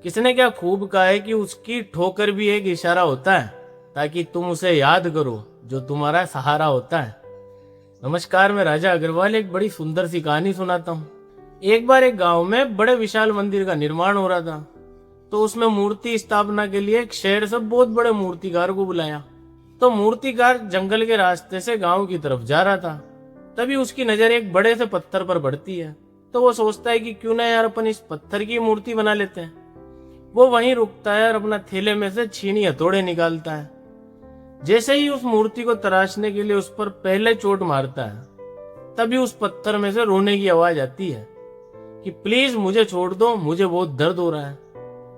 किसने क्या खूब कहा है कि उसकी ठोकर भी एक इशारा होता है ताकि तुम उसे याद करो जो तुम्हारा सहारा होता है। नमस्कार, मैं राजा अग्रवाल एक बड़ी सुंदर सी कहानी सुनाता हूँ। एक बार एक गांव में बड़े विशाल मंदिर का निर्माण हो रहा था, तो उसमें मूर्ति स्थापना के लिए एक शहर से बहुत बड़े मूर्तिकार को बुलाया। तो मूर्तिकार जंगल के रास्ते से गांव की तरफ जा रहा था। तभी उसकी नजर एक बड़े से पत्थर पर पड़ती है। तो वो सोचता है कि क्यों ना यार अपन इस पत्थर की मूर्ति बना लेते हैं। वो वहीं रुकता है और अपना थैले में से छीनी हथौड़े निकालता है। जैसे ही उस मूर्ति को तराशने के लिए उस पर पहले चोट मारता है, तभी उस पत्थर में से रोने की आवाज आती है कि प्लीज मुझे छोड़ दो, मुझे बहुत दर्द हो रहा है।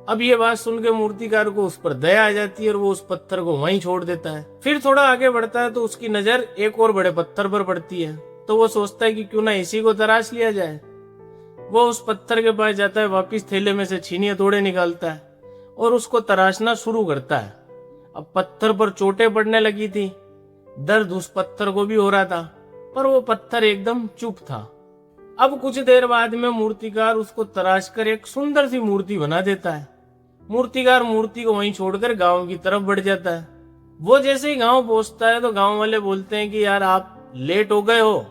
अब ये बात सुन के मूर्तिकार को उस पर दया आ जाती है और वो उस पत्थर को वहीं छोड़ देता है। फिर थोड़ा आगे बढ़ता है तो उसकी नजर एक और बड़े पत्थर पर पड़ती है। तो वो सोचता है कि क्यों ना इसी को तराश लिया जाए। वो उस पत्थर के पास जाता है, वापिस थैले में से छीनी हथौड़े निकालता है और उसको तराशना शुरू करता है। अब पत्थर पर चोटें पड़ने लगी थी, दर्द उस पत्थर को भी हो रहा था, पर वो पत्थर एकदम चुप था। अब कुछ देर बाद में मूर्तिकार उसको तराश कर एक सुंदर सी मूर्ति बना देता है। मूर्तिकार मूर्ति को वहीं छोड़कर गांव की तरफ बढ़ जाता है। वो जैसे ही गांव पहुंचता है तो गांव वाले बोलते हैं कि यार आप लेट हो गए हो,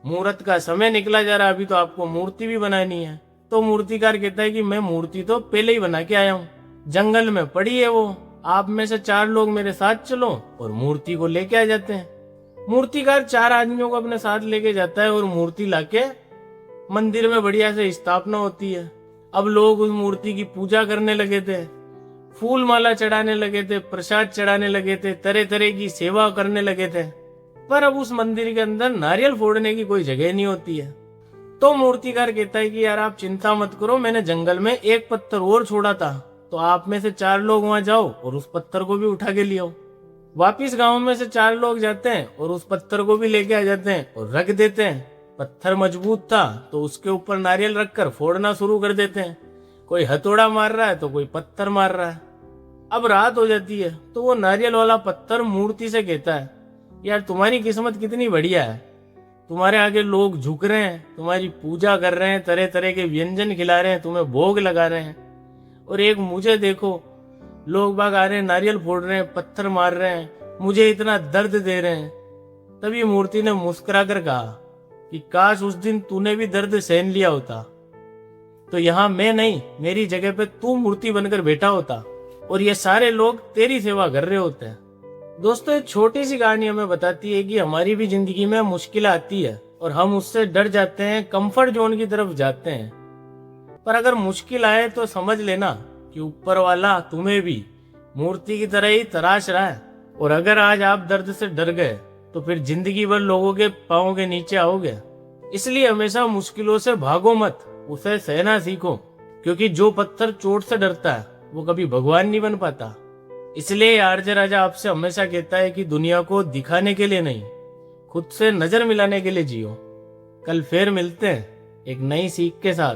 मुहूर्त का समय निकला जा रहा है, अभी तो आपको मूर्ति भी बनानी है। तो मूर्तिकार कहता है कि मैं मूर्ति तो पहले ही बना के आया हूँ, जंगल में पड़ी है वो, आप में से 4 लोग मेरे साथ चलो और मूर्ति को लेके आ जाते हैं। मूर्तिकार 4 आदमियों को अपने साथ लेके जाता है और मूर्ति लाके मंदिर में बढ़िया से स्थापना होती है। अब लोग उस मूर्ति की पूजा करने लगे थे, फूल माला चढ़ाने लगे थे, प्रसाद चढ़ाने लगे थे, तरह तरह की सेवा करने लगे थे। पर अब उस मंदिर के अंदर नारियल फोड़ने की कोई जगह नहीं होती है। तो मूर्तिकार कहता है कि यार आप चिंता मत करो, मैंने जंगल में एक पत्थर और छोड़ा था, तो आप में से 4 लोग वहां जाओ और उस पत्थर को भी उठा के ले आओ। वापिस गांव में से 4 लोग जाते हैं और उस पत्थर को भी लेके आ जाते हैं और रख देते हैं। पत्थर मजबूत था तो उसके ऊपर नारियल रखकर फोड़ना शुरू कर देते हैं। कोई हथौड़ा मार रहा है तो कोई पत्थर मार रहा है। अब रात हो जाती है तो वो नारियल वाला पत्थर मूर्ति से कहता है, यार तुम्हारी किस्मत कितनी बढ़िया है, तुम्हारे आगे लोग झुक रहे हैं, तुम्हारी पूजा कर रहे हैं, तरह तरह के व्यंजन खिला रहे हैं, तुम्हें भोग लगा रहे हैं, और एक मुझे देखो, लोग बाग आ रहे हैं, नारियल फोड़ रहे हैं, पत्थर मार रहे हैं, मुझे इतना दर्द दे रहे हैं। तभी मूर्ति ने मुस्कुरा कर कहा कि काश उस दिन तूने भी दर्द सहन लिया होता, तो यहाँ मैं नहीं, मेरी जगह पे तू मूर्ति बनकर बैठा होता और ये सारे लोग तेरी सेवा कर रहे होते हैं। दोस्तों, एक छोटी सी कहानी हमें बताती है कि हमारी भी जिंदगी में मुश्किल आती है और हम उससे डर जाते हैं, कंफर्ट जोन की तरफ जाते हैं। पर अगर मुश्किल आए तो समझ लेना कि ऊपर वाला तुम्हें भी मूर्ति की तरह ही तराश रहा है। और अगर आज आप दर्द से डर गए तो फिर जिंदगी भर लोगों के पांव के नीचे आओगे। इसलिए हमेशा मुश्किलों से भागो मत, उसे सहना सीखो, क्योंकि जो पत्थर चोट से डरता है वो कभी भगवान नहीं बन पाता। इसलिए आरजे राजा आपसे हमेशा कहता है कि दुनिया को दिखाने के लिए नहीं, खुद से नजर मिलाने के लिए जियो। कल फिर मिलते हैं एक नई सीख के साथ।